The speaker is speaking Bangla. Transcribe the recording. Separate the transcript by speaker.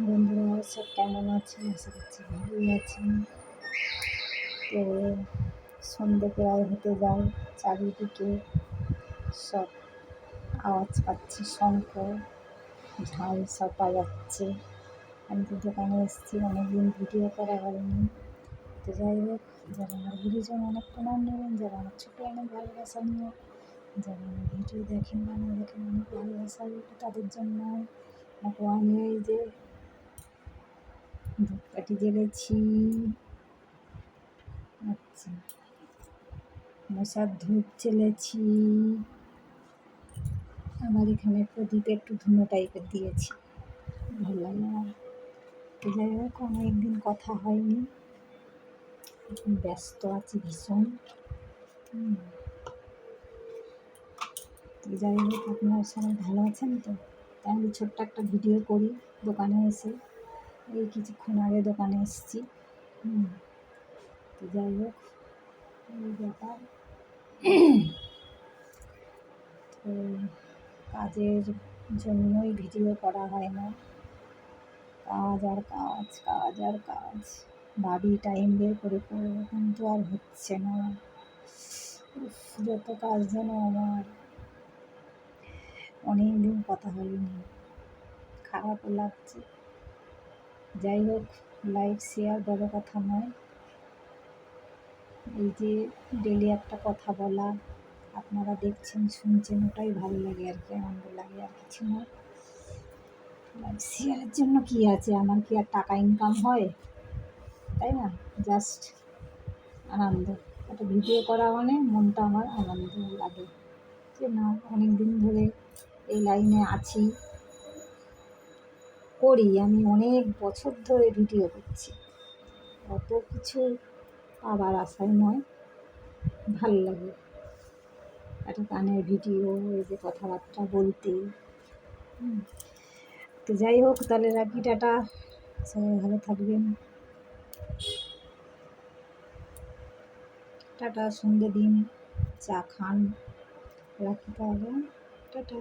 Speaker 1: বন্ধুরা সব কেমন আছেন? আশা করছি ভালোই আছেন। তো সন্ধে প্রায় হতে যায়, চারিদিকে সব আওয়াজ পাচ্ছি, শঙ্খ ঝাল সব বাজাচ্ছে। আমি তো দোকানে এসেছি, অনেকদিন ভিডিও করা হয়নি। তো যাই হোক, যারা আমার গুরুজন অনেক প্রণাম নেবেন, যারা আমার ছোটো অনেক ভালোবাসা নিয়ে যারা আমার ভিডিও দেখেন বা না দেখেন অনেক ভালোবাসা তাদের জন্য আমি এই যে ধূপকাঠি জ্বেলেছি। আচ্ছা, মশার ধূপ জ্বেলেছি। আমার এখানে প্রদীপে একটু ধুনো টাইপের দিয়েছি, ভালো লাগে না। তো যাই হোক, অনেকদিন কথা হয়নি, এখন ব্যস্ত আছি ভীষণ। তো যাই হোক, আপনারা সবাই ভালো আছেন তো? তাই আমি ছোট্ট একটা ভিডিও করি দোকানে এসে। এই কিছুক্ষণ আগে দোকানে এসেছি। তো যাই হোক, এই ব্যাপার। তো কাজের জন্যই ভিডিও করা হয় না, কাজ আর কাজ, কাজ আর কাজ। ভাবি টাইম বের করে করবো, কিন্তু আর হচ্ছে না। যত কাজ যেন আমার, অনেক দিন কথা হয়নি, খারাপও লাগছে। যাই হোক, লাইক শেয়ার বড় কথা নয়, এই যে ডেলি একটা কথা বলা, আপনারা দেখছেন শুনছেন, ওটাই ভালো লাগে আর কি, আনন্দ লাগে, আর কিছু নয়। লাইক শেয়ারের জন্য কি আছে, আমার কি আর টাকা ইনকাম হয়? তাই না? জাস্ট আনন্দ। একটা ভিডিও করা মানে মনটা আমার আনন্দ লাগে যে না, অনেক দিন ধরে এই লাইনে আছি, করি, আমি অনেক বছর ধরে ভিডিও করছি। অত কিছু আবার আশায় নয়, ভাল লাগে একটা গানের ভিডিও, এই যে কথাবার্তা বলতে। তো যাই হোক, তাহলে রাখি, টাটা, সবাই ভালো থাকবেন, টাটা। সন্ধে দিন, চা খান, রাখি তাহলে, টাটা।